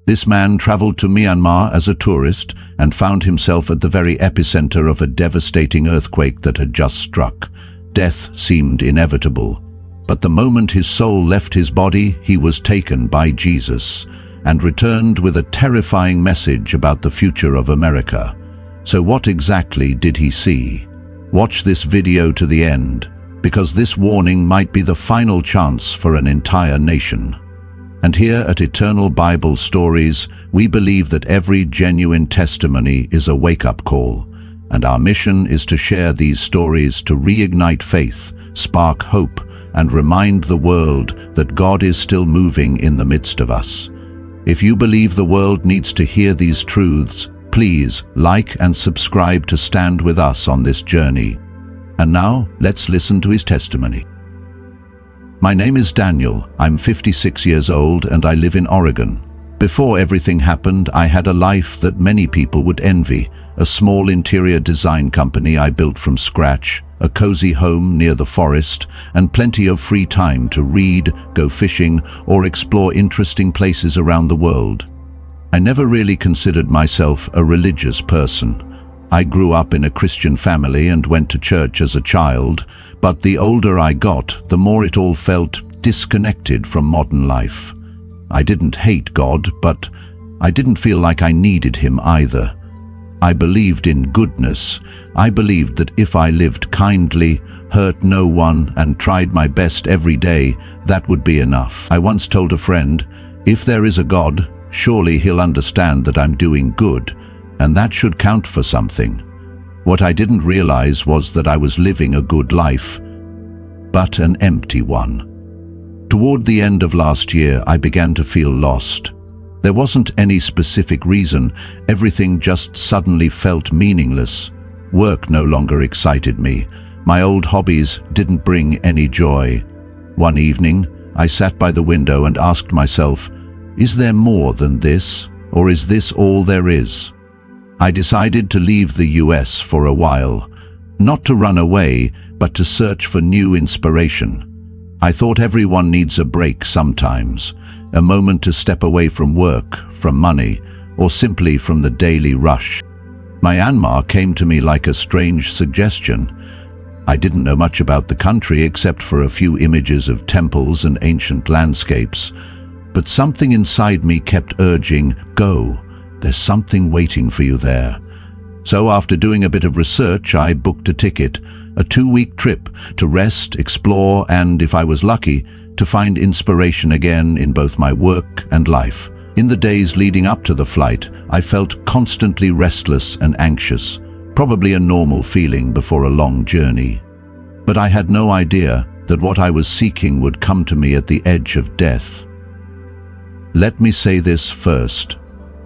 This man traveled to Myanmar as a tourist and found himself at the very epicenter of a devastating earthquake that had just struck. Death seemed inevitable, but the moment his soul left his body, he was taken by Jesus and returned with a terrifying message about the future of America. So what exactly did he see? Watch this video to the end, because this warning might be the final chance for an entire nation. And here at Eternal Bible Stories, we believe that every genuine testimony is a wake-up call, and our mission is to share these stories to reignite faith, spark hope, and remind the world that God is still moving in the midst of us. If you believe the world needs to hear these truths, please like and subscribe to stand with us on this journey. And now, let's listen to his testimony. My name is Daniel. I'm 56 years old and I live in Oregon. Before everything happened, I had a life that many people would envy. A small interior design company I built from scratch, a cozy home near the forest, and plenty of free time to read, go fishing, or explore interesting places around the world. I never really considered myself a religious person. I grew up in a Christian family and went to church as a child, but the older I got, the more it all felt disconnected from modern life. I didn't hate God, but I didn't feel like I needed him either. I believed in goodness. I believed that if I lived kindly, hurt no one, and tried my best every day, that would be enough. I once told a friend, if there is a God, surely he'll understand that I'm doing good, and that should count for something. What I didn't realize was that I was living a good life, but an empty one. Toward the end of last year, I began to feel lost. There wasn't any specific reason. Everything just suddenly felt meaningless. Work no longer excited me. My old hobbies didn't bring any joy. One evening, I sat by the window and asked myself, is there more than this, or is this all there is? I decided to leave the US for a while, not to run away, but to search for new inspiration. I thought everyone needs a break sometimes, a moment to step away from work, from money, or simply from the daily rush. Myanmar came to me like a strange suggestion. I didn't know much about the country except for a few images of temples and ancient landscapes, but something inside me kept urging, go. There's something waiting for you there. So after doing a bit of research, I booked a ticket, a 2-week trip to rest, explore, and, if I was lucky, to find inspiration again in both my work and life. In the days leading up to the flight, I felt constantly restless and anxious, probably a normal feeling before a long journey. But I had no idea that what I was seeking would come to me at the edge of death. Let me say this first.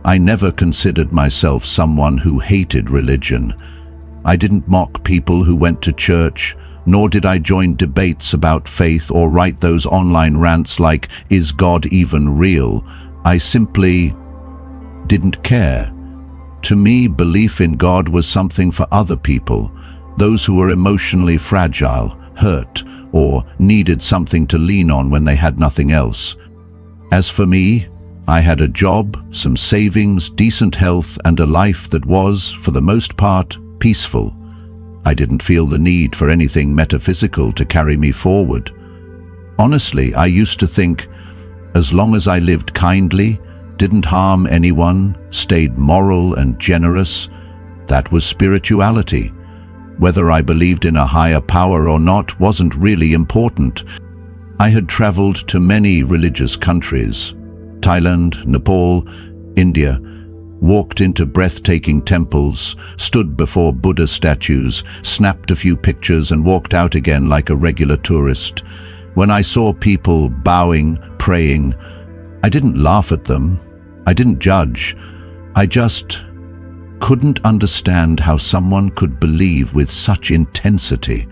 I never considered myself someone who hated religion. I didn't mock people who went to church, nor did I join debates about faith or write those online rants like, is God even real? I simply didn't care. To me, belief in God was something for other people, those who were emotionally fragile, hurt, or needed something to lean on when they had nothing else. As for me, I had a job, some savings, decent health, and a life that was, for the most part, peaceful. I didn't feel the need for anything metaphysical to carry me forward. Honestly, I used to think, as long as I lived kindly, didn't harm anyone, stayed moral and generous, that was spirituality. Whether I believed in a higher power or not wasn't really important. I had traveled to many religious countries, Thailand, Nepal, India, walked into breathtaking temples, stood before Buddha statues, snapped a few pictures and walked out again like a regular tourist. When I saw people bowing, praying, I didn't laugh at them. I didn't judge. I just couldn't understand how someone could believe with such intensity.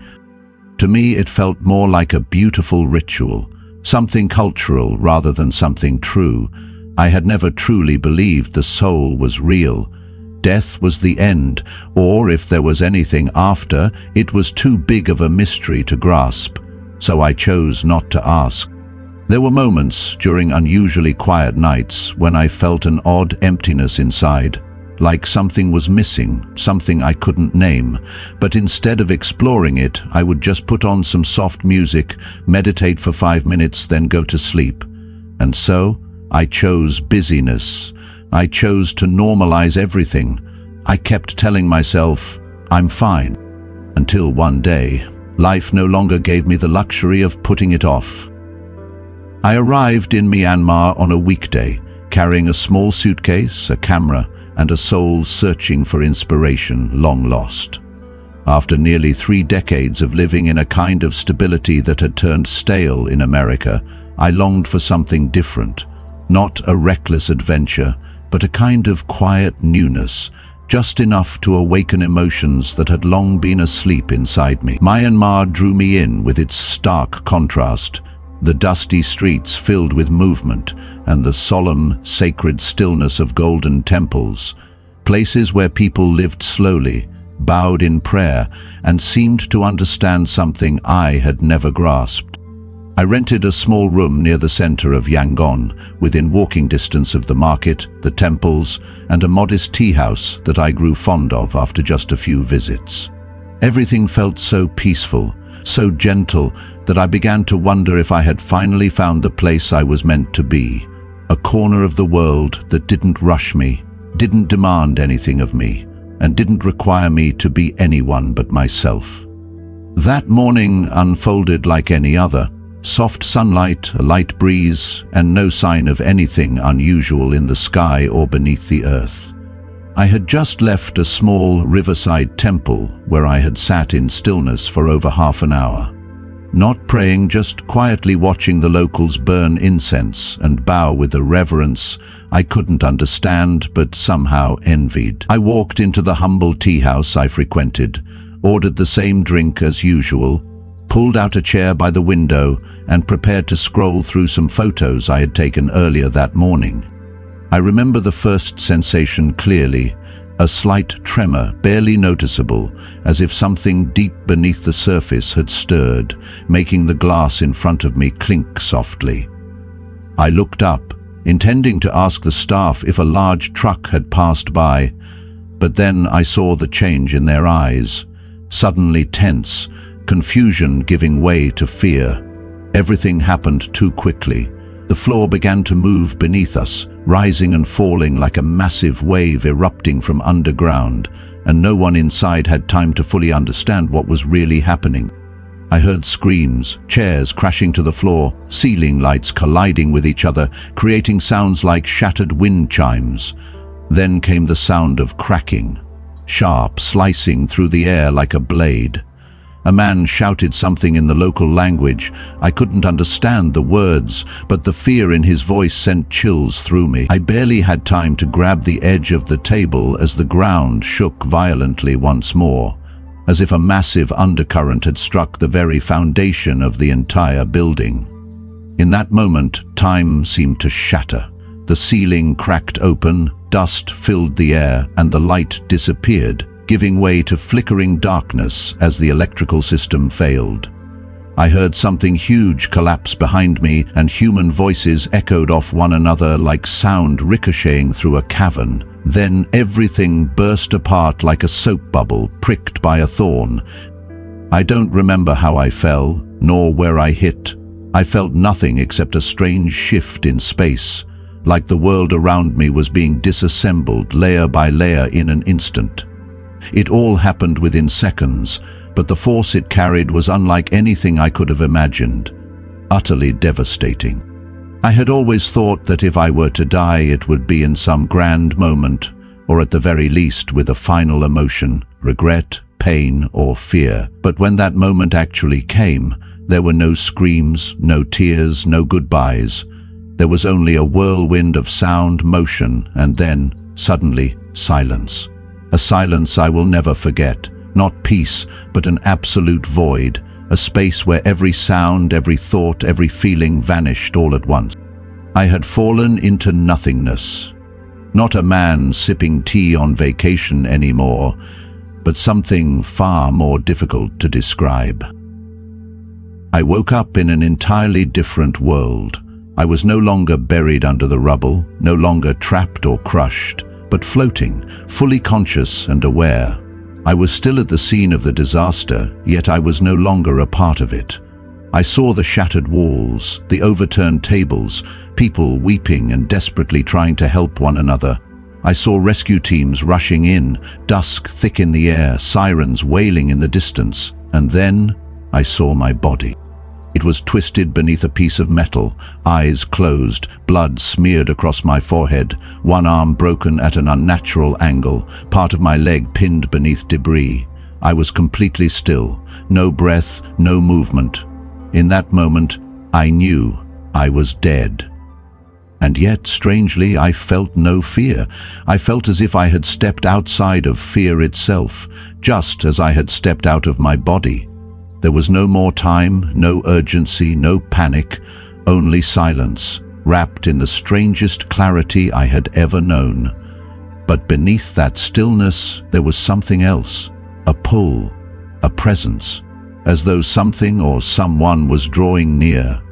To me, it felt more like a beautiful ritual, something cultural rather than something true. I had never truly believed the soul was real. Death was the end, or if there was anything after, it was too big of a mystery to grasp. So I chose not to ask. There were moments during unusually quiet nights when I felt an odd emptiness inside, like something was missing, something I couldn't name. But instead of exploring it, I would just put on some soft music, meditate for 5 minutes, then go to sleep. And so, I chose busyness. I chose to normalize everything. I kept telling myself, I'm fine. Until one day, life no longer gave me the luxury of putting it off. I arrived in Myanmar on a weekday, carrying a small suitcase, a camera, and a soul searching for inspiration long lost. After nearly 3 decades of living in a kind of stability that had turned stale in America, I longed for something different. Not a reckless adventure, but a kind of quiet newness, just enough to awaken emotions that had long been asleep inside me. Myanmar drew me in with its stark contrast, the dusty streets filled with movement, and the solemn, sacred stillness of golden temples, places where people lived slowly, bowed in prayer, and seemed to understand something I had never grasped. I rented a small room near the center of Yangon, within walking distance of the market, the temples, and a modest tea house that I grew fond of after just a few visits. Everything felt so peaceful, so gentle, that I began to wonder if I had finally found the place I was meant to be, a corner of the world that didn't rush me, didn't demand anything of me, and didn't require me to be anyone but myself. That morning unfolded like any other. Soft sunlight, a light breeze, and no sign of anything unusual in the sky or beneath the earth. I had just left a small riverside temple where I had sat in stillness for over half an hour. Not praying, just quietly watching the locals burn incense and bow with a reverence I couldn't understand but somehow envied. I walked into the humble tea house I frequented, ordered the same drink as usual, pulled out a chair by the window, and prepared to scroll through some photos I had taken earlier that morning. I remember the first sensation clearly, a slight tremor, barely noticeable, as if something deep beneath the surface had stirred, making the glass in front of me clink softly. I looked up, intending to ask the staff if a large truck had passed by, but then I saw the change in their eyes, suddenly tense, confusion giving way to fear. Everything happened too quickly. The floor began to move beneath us, rising and falling like a massive wave erupting from underground, and no one inside had time to fully understand what was really happening. I heard screams, chairs crashing to the floor, ceiling lights colliding with each other, creating sounds like shattered wind chimes. Then came the sound of cracking, sharp, slicing through the air like a blade. A man shouted something in the local language. I couldn't understand the words, but the fear in his voice sent chills through me. I barely had time to grab the edge of the table as the ground shook violently once more, as if a massive undercurrent had struck the very foundation of the entire building. In that moment, time seemed to shatter. The ceiling cracked open, dust filled the air, and the light disappeared, giving way to flickering darkness as the electrical system failed. I heard something huge collapse behind me, and human voices echoed off one another like sound ricocheting through a cavern. Then everything burst apart like a soap bubble pricked by a thorn. I don't remember how I fell, nor where I hit. I felt nothing except a strange shift in space, like the world around me was being disassembled layer by layer in an instant. It all happened within seconds, but the force it carried was unlike anything I could have imagined, utterly devastating. I had always thought that if I were to die, it would be in some grand moment, or at the very least with a final emotion, regret, pain, or fear. But when that moment actually came, there were no screams, no tears, no goodbyes. There was only a whirlwind of sound, motion, and then, suddenly, silence. A silence I will never forget, not peace, but an absolute void, a space where every sound, every thought, every feeling vanished all at once. I had fallen into nothingness. Not a man sipping tea on vacation anymore, but something far more difficult to describe. I woke up in an entirely different world. I was no longer buried under the rubble, no longer trapped or crushed, but floating, fully conscious and aware. I was still at the scene of the disaster, yet I was no longer a part of it. I saw the shattered walls, the overturned tables, people weeping and desperately trying to help one another. I saw rescue teams rushing in, dusk thick in the air, sirens wailing in the distance, and then I saw my body. It was twisted beneath a piece of metal, eyes closed, blood smeared across my forehead, one arm broken at an unnatural angle, part of my leg pinned beneath debris. I was completely still, no breath, no movement. In that moment, I knew I was dead. And yet, strangely, I felt no fear. I felt as if I had stepped outside of fear itself, just as I had stepped out of my body. There was no more time, no urgency, no panic, only silence, wrapped in the strangest clarity I had ever known. But beneath that stillness, there was something else, a pull, a presence, as though something or someone was drawing near.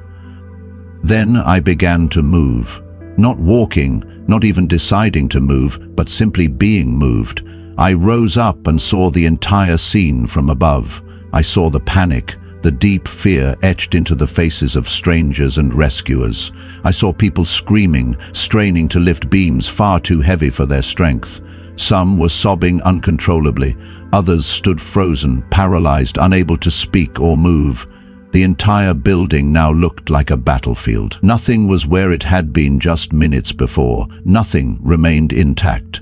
Then I began to move, not walking, not even deciding to move, but simply being moved. I rose up and saw the entire scene from above. I saw the panic, the deep fear etched into the faces of strangers and rescuers. I saw people screaming, straining to lift beams far too heavy for their strength. Some were sobbing uncontrollably, others stood frozen, paralyzed, unable to speak or move. The entire building now looked like a battlefield. Nothing was where it had been just minutes before. Nothing remained intact.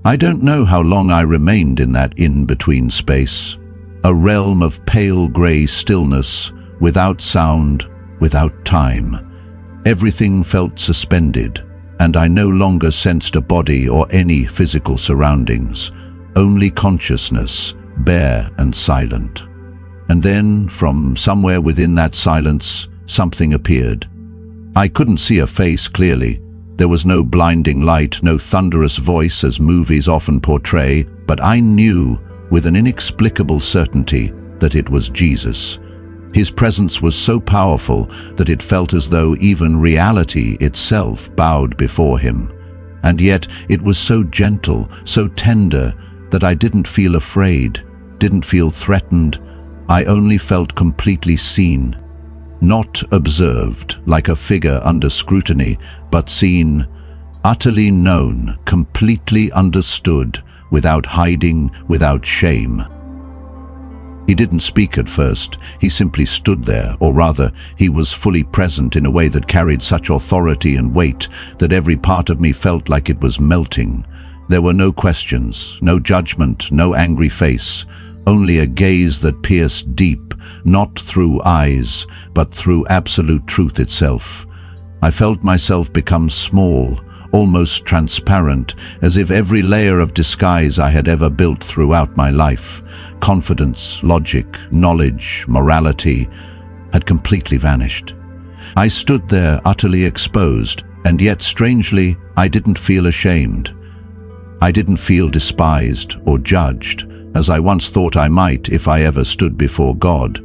I don't know how long I remained in that in-between space. A realm of pale grey stillness, without sound, without time. Everything felt suspended, and I no longer sensed a body or any physical surroundings, only consciousness, bare and silent. And then, from somewhere within that silence, something appeared. I couldn't see a face clearly. There was no blinding light, no thunderous voice as movies often portray, but I knew with an inexplicable certainty that it was Jesus. His presence was so powerful that it felt as though even reality itself bowed before him. And yet it was so gentle, so tender, that I didn't feel afraid, didn't feel threatened. I only felt completely seen. Not observed, like a figure under scrutiny, but seen, utterly known, completely understood, without hiding, without shame. He didn't speak at first. He simply stood there, or rather, he was fully present in a way that carried such authority and weight that every part of me felt like it was melting. There were no questions, no judgment, no angry face, only a gaze that pierced deep, not through eyes, but through absolute truth itself. I felt myself become small, almost transparent, as if every layer of disguise I had ever built throughout my life, confidence, logic, knowledge, morality, had completely vanished. I stood there utterly exposed, and yet strangely, I didn't feel ashamed. I didn't feel despised or judged, as I once thought I might if I ever stood before God.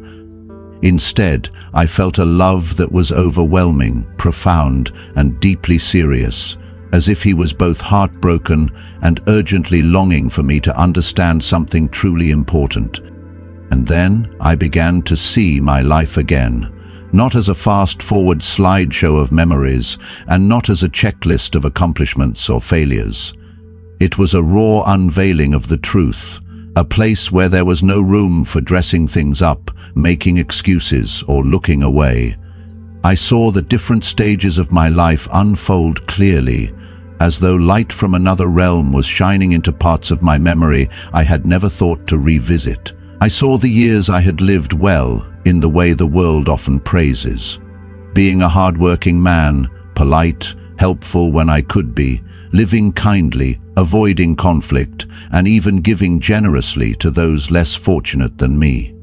Instead, I felt a love that was overwhelming, profound, and deeply serious, as if he was both heartbroken and urgently longing for me to understand something truly important. And then I began to see my life again, not as a fast-forward slideshow of memories, and not as a checklist of accomplishments or failures. It was a raw unveiling of the truth, a place where there was no room for dressing things up, making excuses, or looking away. I saw the different stages of my life unfold clearly, as though light from another realm was shining into parts of my memory I had never thought to revisit. I saw the years I had lived well, in the way the world often praises. Being a hard-working man, polite, helpful when I could be, living kindly, avoiding conflict, and even giving generously to those less fortunate than me.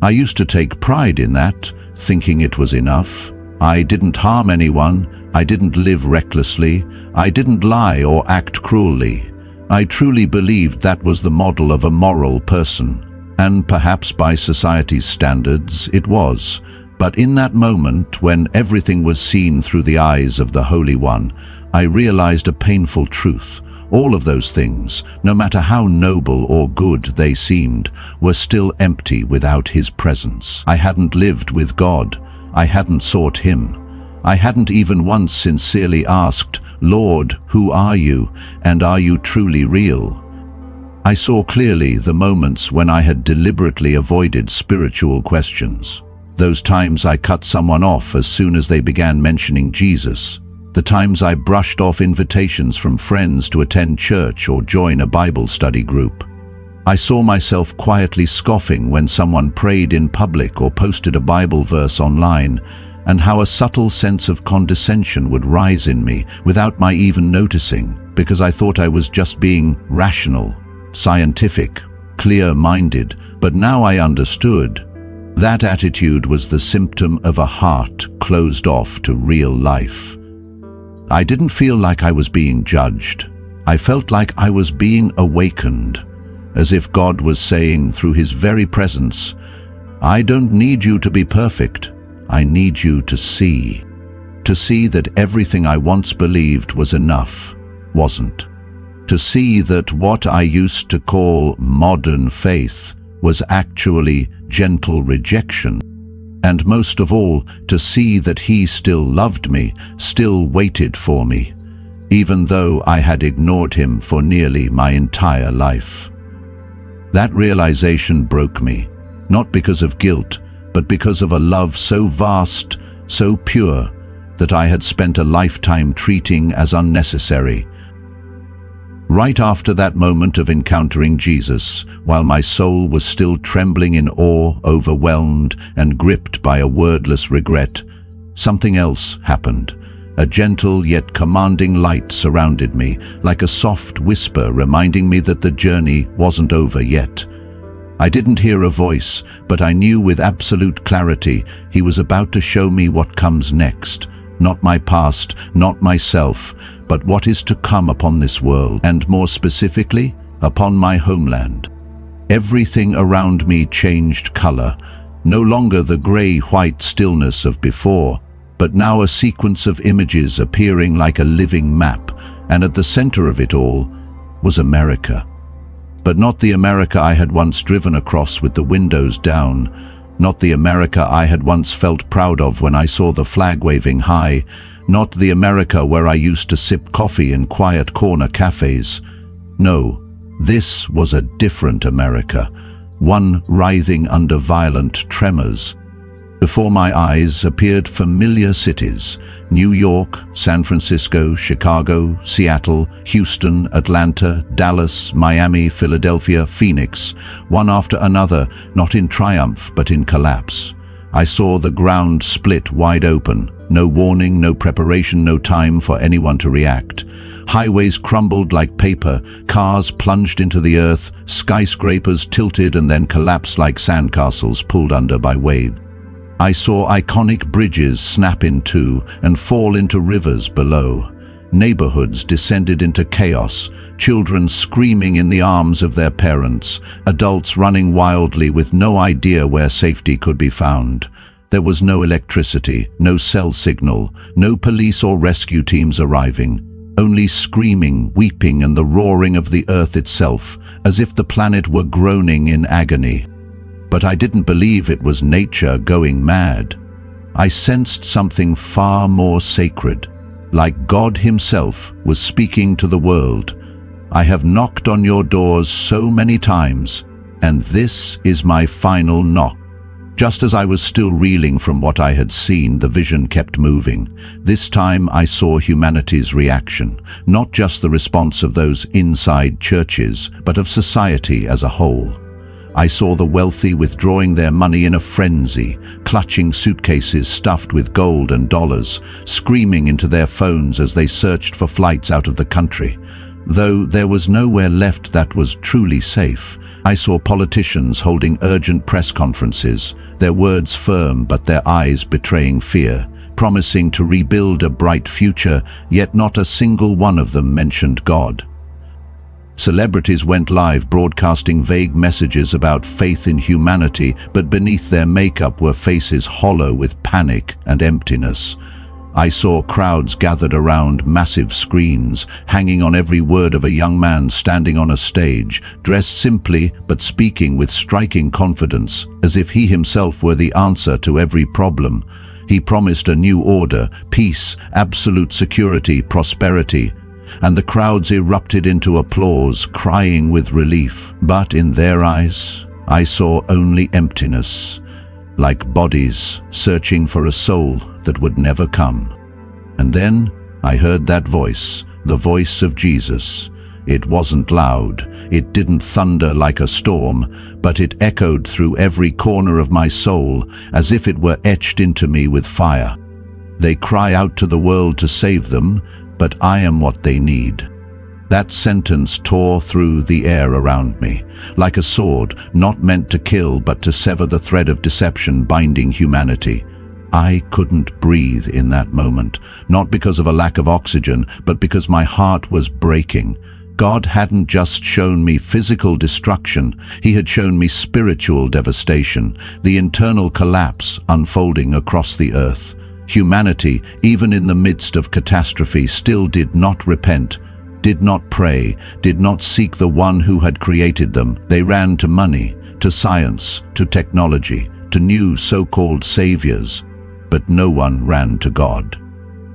I used to take pride in that, thinking it was enough. I didn't harm anyone, I didn't live recklessly, I didn't lie or act cruelly. I truly believed that was the model of a moral person. And perhaps by society's standards it was. But in that moment, when everything was seen through the eyes of the Holy One, I realized a painful truth. All of those things, no matter how noble or good they seemed, were still empty without His presence. I hadn't lived with God. I hadn't sought Him. I hadn't even once sincerely asked, "Lord, who are you, and are you truly real?" I saw clearly the moments when I had deliberately avoided spiritual questions. Those times I cut someone off as soon as they began mentioning Jesus. The times I brushed off invitations from friends to attend church or join a Bible study group. I saw myself quietly scoffing when someone prayed in public or posted a Bible verse online, and how a subtle sense of condescension would rise in me without my even noticing, because I thought I was just being rational, scientific, clear-minded. But now I understood. That attitude was the symptom of a heart closed off to real life. I didn't feel like I was being judged. I felt like I was being awakened, as if God was saying through His very presence, "I don't need you to be perfect. I need you to see." To see that everything I once believed was enough, wasn't. To see that what I used to call modern faith was actually gentle rejection. And most of all, to see that He still loved me, still waited for me, even though I had ignored Him for nearly my entire life. That realization broke me, not because of guilt, but because of a love so vast, so pure, that I had spent a lifetime treating as unnecessary. Right after that moment of encountering Jesus, while my soul was still trembling in awe, overwhelmed, and gripped by a wordless regret, something else happened. A gentle yet commanding light surrounded me, like a soft whisper reminding me that the journey wasn't over yet. I didn't hear a voice, but I knew with absolute clarity He was about to show me what comes next. Not my past, not myself, but what is to come upon this world, and more specifically, upon my homeland. Everything around me changed color, no longer the gray-white stillness of before, but now a sequence of images appearing like a living map, and at the center of it all was America. But not the America I had once driven across with the windows down, not the America I had once felt proud of when I saw the flag waving high, not the America where I used to sip coffee in quiet corner cafes. No, this was a different America, one writhing under violent tremors. Before my eyes appeared familiar cities: New York, San Francisco, Chicago, Seattle, Houston, Atlanta, Dallas, Miami, Philadelphia, Phoenix, one after another, not in triumph but in collapse. I saw the ground split wide open, no warning, no preparation, no time for anyone to react. Highways crumbled like paper, cars plunged into the earth, skyscrapers tilted and then collapsed like sandcastles pulled under by waves. I saw iconic bridges snap in two and fall into rivers below. Neighborhoods descended into chaos, children screaming in the arms of their parents, adults running wildly with no idea where safety could be found. There was no electricity, no cell signal, no police or rescue teams arriving. Only screaming, weeping, and the roaring of the earth itself, as if the planet were groaning in agony. But I didn't believe it was nature going mad. I sensed something far more sacred, like God Himself was speaking to the world. I have knocked on your doors so many times, and this is my final knock. Just as I was still reeling from what I had seen, the vision kept moving. This time I saw humanity's reaction, not just the response of those inside churches, but of society as a whole. I saw the wealthy withdrawing their money in a frenzy, clutching suitcases stuffed with gold and dollars, screaming into their phones as they searched for flights out of the country. Though there was nowhere left that was truly safe, I saw politicians holding urgent press conferences, their words firm but their eyes betraying fear, promising to rebuild a bright future, yet not a single one of them mentioned God. Celebrities went live broadcasting vague messages about faith in humanity, but beneath their makeup were faces hollow with panic and emptiness. I saw crowds gathered around massive screens, hanging on every word of a young man standing on a stage, dressed simply but speaking with striking confidence, as if he himself were the answer to every problem. He promised a new order, peace, absolute security, prosperity, and the crowds erupted into applause, crying with relief. But in their eyes, I saw only emptiness, like bodies searching for a soul that would never come. And then I heard that voice, the voice of Jesus. It wasn't loud, it didn't thunder like a storm, but it echoed through every corner of my soul, as if it were etched into me with fire. They cry out to the world to save them, but I am what they need. That sentence tore through the air around me, like a sword, not meant to kill but to sever the thread of deception binding humanity. I couldn't breathe in that moment, not because of a lack of oxygen, but because my heart was breaking. God hadn't just shown me physical destruction, He had shown me spiritual devastation, the internal collapse unfolding across the earth. Humanity, even in the midst of catastrophe, still did not repent, did not pray, did not seek the one who had created them. They ran to money, to science, to technology, to new so-called saviors, but no one ran to God.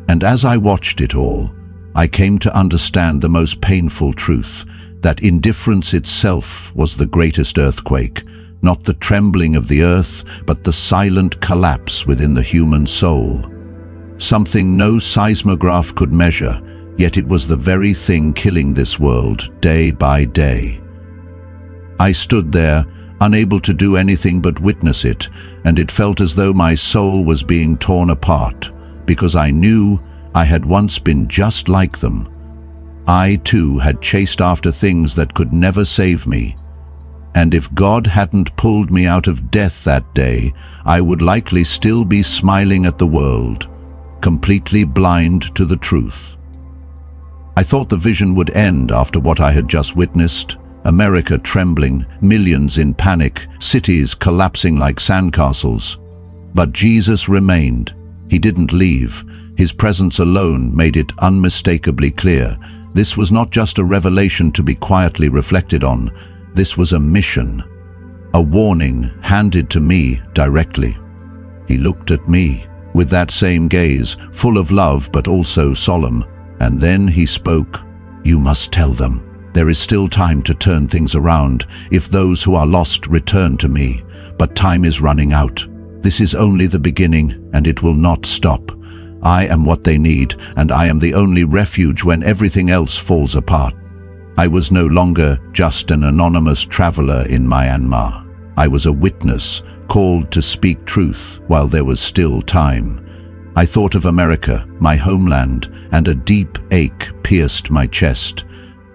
And as I watched it all, I came to understand the most painful truth, that indifference itself was the greatest earthquake, not the trembling of the earth, but the silent collapse within the human soul. Something no seismograph could measure, yet it was the very thing killing this world day by day. I stood there, unable to do anything but witness it, and it felt as though my soul was being torn apart, because I knew I had once been just like them. I, too, had chased after things that could never save me. And if God hadn't pulled me out of death that day, I would likely still be smiling at the world, completely blind to the truth. I thought the vision would end after what I had just witnessed. America trembling, millions in panic, cities collapsing like sandcastles. But Jesus remained. He didn't leave. His presence alone made it unmistakably clear. This was not just a revelation to be quietly reflected on. This was a mission, a warning handed to me directly. He looked at me with that same gaze, full of love but also solemn, and then he spoke. "You must tell them. There is still time to turn things around, if those who are lost return to me. But time is running out. This is only the beginning, and it will not stop. I am what they need, and I am the only refuge when everything else falls apart." I was no longer just an anonymous traveler in Myanmar. I was a witness, called to speak truth while there was still time. I thought of America, my homeland, and a deep ache pierced my chest.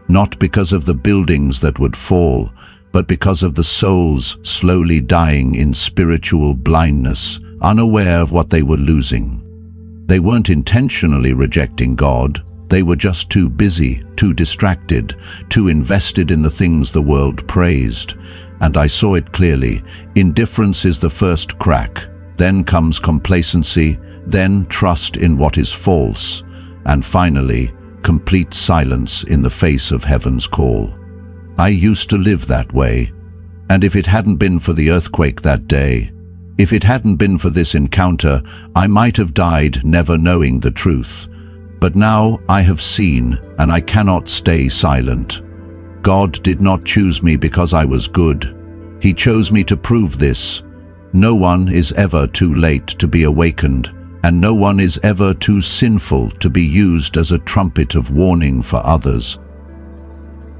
Not because of the buildings that would fall, but because of the souls slowly dying in spiritual blindness, unaware of what they were losing. They weren't intentionally rejecting God. They were just too busy, too distracted, too invested in the things the world praised. And I saw it clearly. Indifference is the first crack. Then comes complacency, then trust in what is false, and finally, complete silence in the face of heaven's call. I used to live that way, and if it hadn't been for the earthquake that day, if it hadn't been for this encounter, I might have died never knowing the truth. But now I have seen, and I cannot stay silent. God did not choose me because I was good. He chose me to prove this. No one is ever too late to be awakened, and no one is ever too sinful to be used as a trumpet of warning for others.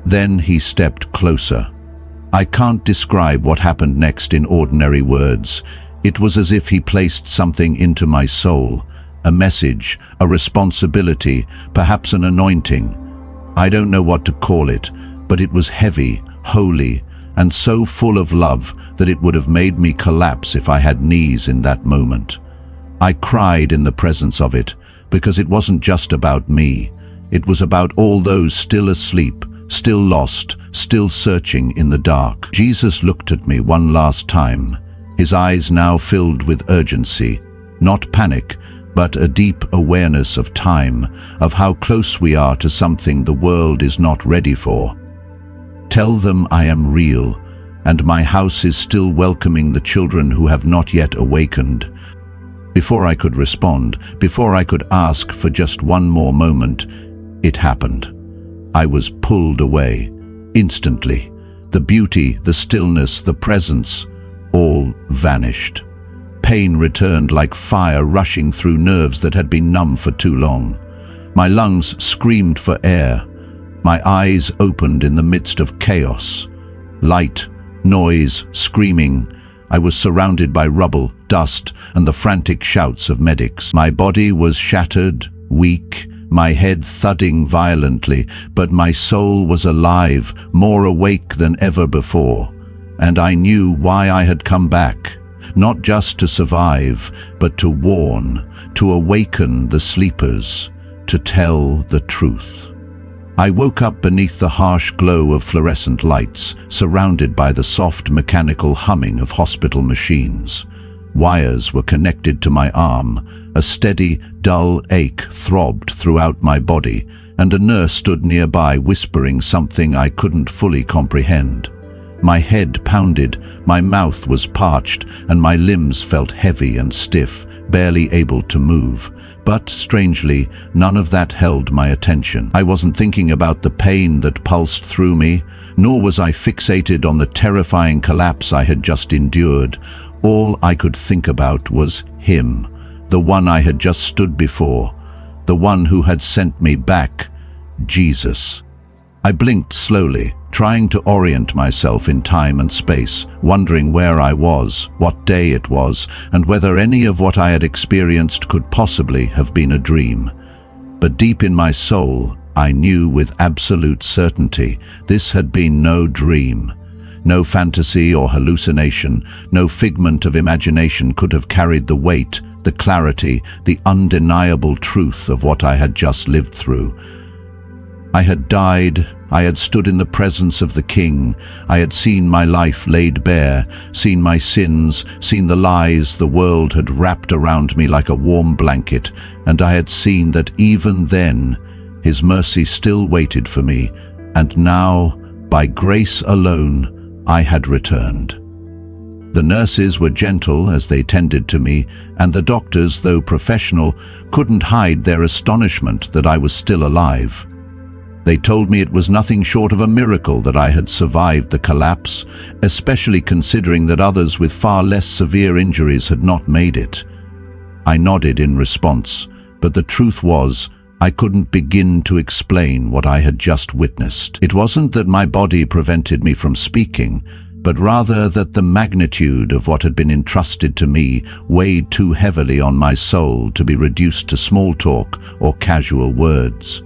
Then he stepped closer. I can't describe what happened next in ordinary words. It was as if he placed something into my soul, a message, a responsibility, perhaps an anointing. I don't know what to call it, but it was heavy, holy, and so full of love that it would have made me collapse if I had knees in that moment. I cried in the presence of it, because it wasn't just about me. It was about all those still asleep, still lost, still searching in the dark. Jesus looked at me one last time, his eyes now filled with urgency, not panic, but a deep awareness of time, of how close we are to something the world is not ready for. "Tell them I am real, and my house is still welcoming the children who have not yet awakened." Before I could respond, before I could ask for just one more moment, it happened. I was pulled away, instantly. The beauty, the stillness, the presence, all vanished. Pain returned like fire rushing through nerves that had been numb for too long. My lungs screamed for air. My eyes opened in the midst of chaos. Light, noise, screaming. I was surrounded by rubble, dust, and the frantic shouts of medics. My body was shattered, weak, my head thudding violently, but my soul was alive, more awake than ever before. And I knew why I had come back. Not just to survive, but to warn, to awaken the sleepers, to tell the truth. I woke up beneath the harsh glow of fluorescent lights, surrounded by the soft mechanical humming of hospital machines. Wires were connected to my arm, a steady, dull ache throbbed throughout my body, and a nurse stood nearby whispering something I couldn't fully comprehend. My head pounded, my mouth was parched, and my limbs felt heavy and stiff, barely able to move. But, strangely, none of that held my attention. I wasn't thinking about the pain that pulsed through me, nor was I fixated on the terrifying collapse I had just endured. All I could think about was him, the one I had just stood before, the one who had sent me back, Jesus. I blinked slowly, trying to orient myself in time and space, wondering where I was, what day it was, and whether any of what I had experienced could possibly have been a dream. But deep in my soul, I knew with absolute certainty this had been no dream. No fantasy or hallucination, no figment of imagination could have carried the weight, the clarity, the undeniable truth of what I had just lived through. I had died, I had stood in the presence of the King, I had seen my life laid bare, seen my sins, seen the lies the world had wrapped around me like a warm blanket, and I had seen that even then, His mercy still waited for me, and now, by grace alone, I had returned. The nurses were gentle as they tended to me, and the doctors, though professional, couldn't hide their astonishment that I was still alive. They told me it was nothing short of a miracle that I had survived the collapse, especially considering that others with far less severe injuries had not made it. I nodded in response, but the truth was, I couldn't begin to explain what I had just witnessed. It wasn't that my body prevented me from speaking, but rather that the magnitude of what had been entrusted to me weighed too heavily on my soul to be reduced to small talk or casual words.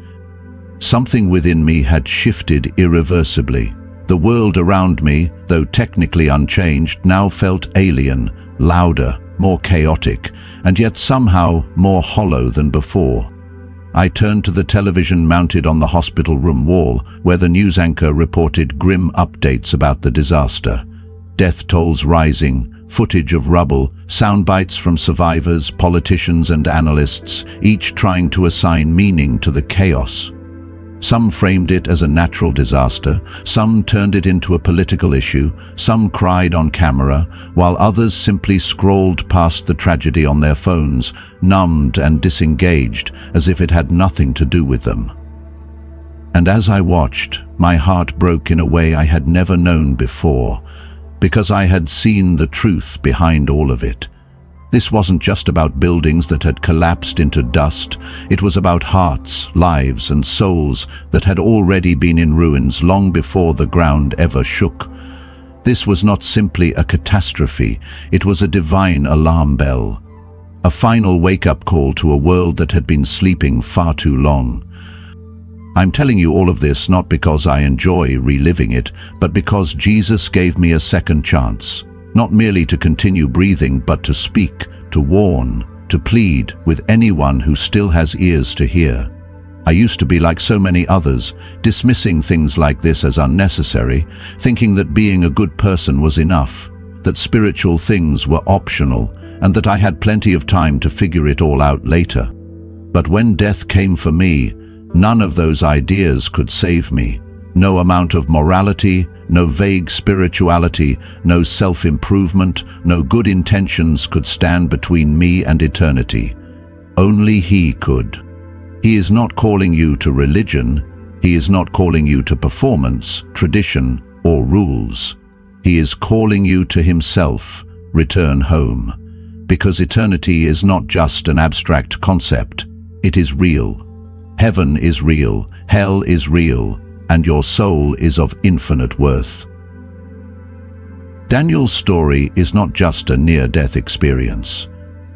Something within me had shifted irreversibly. The world around me, though technically unchanged, now felt alien, louder, more chaotic, and yet somehow more hollow than before. I turned to the television mounted on the hospital room wall, where the news anchor reported grim updates about the disaster. Death tolls rising, footage of rubble, sound bites from survivors, politicians and analysts, each trying to assign meaning to the chaos. Some framed it as a natural disaster, some turned it into a political issue, some cried on camera, while others simply scrolled past the tragedy on their phones, numbed and disengaged, as if it had nothing to do with them. And as I watched, my heart broke in a way I had never known before, because I had seen the truth behind all of it. This wasn't just about buildings that had collapsed into dust. It was about hearts, lives, and souls that had already been in ruins long before the ground ever shook. This was not simply a catastrophe, it was a divine alarm bell. A final wake-up call to a world that had been sleeping far too long. I'm telling you all of this not because I enjoy reliving it, but because Jesus gave me a second chance. Not merely to continue breathing, but to speak, to warn, to plead with anyone who still has ears to hear. I used to be like so many others, dismissing things like this as unnecessary, thinking that being a good person was enough, that spiritual things were optional, and that I had plenty of time to figure it all out later. But when death came for me, none of those ideas could save me. No amount of morality, no vague spirituality, no self-improvement, no good intentions could stand between me and eternity. Only He could. He is not calling you to religion. He is not calling you to performance, tradition, or rules. He is calling you to Himself. Return home. Because eternity is not just an abstract concept. It is real. Heaven is real, hell is real, and your soul is of infinite worth. Daniel's story is not just a near-death experience.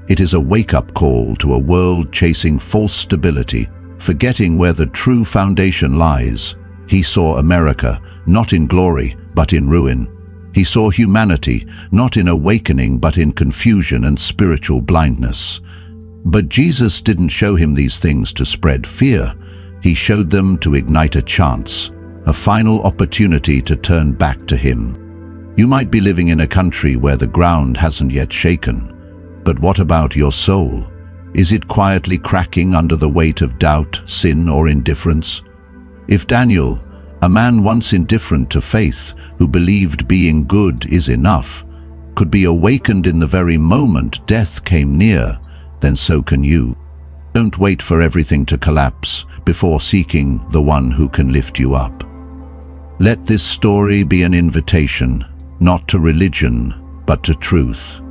It is a wake-up call to a world chasing false stability, forgetting where the true foundation lies. He saw America, not in glory, but in ruin. He saw humanity, not in awakening, but in confusion and spiritual blindness. But Jesus didn't show him these things to spread fear. He showed them to ignite a chance, a final opportunity to turn back to Him. You might be living in a country where the ground hasn't yet shaken. But what about your soul? Is it quietly cracking under the weight of doubt, sin, or indifference? If Daniel, a man once indifferent to faith, who believed being good is enough, could be awakened in the very moment death came near, then so can you. Don't wait for everything to collapse before seeking the one who can lift you up. Let this story be an invitation, not to religion, but to truth.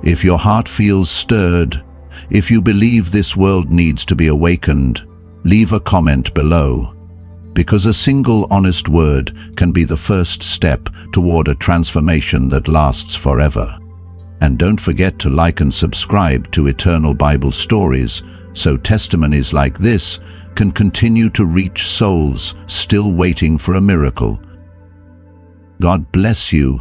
If your heart feels stirred, if you believe this world needs to be awakened, leave a comment below. Because a single honest word can be the first step toward a transformation that lasts forever. And don't forget to like and subscribe to Eternal Bible Stories, so testimonies like this can continue to reach souls still waiting for a miracle. God bless you.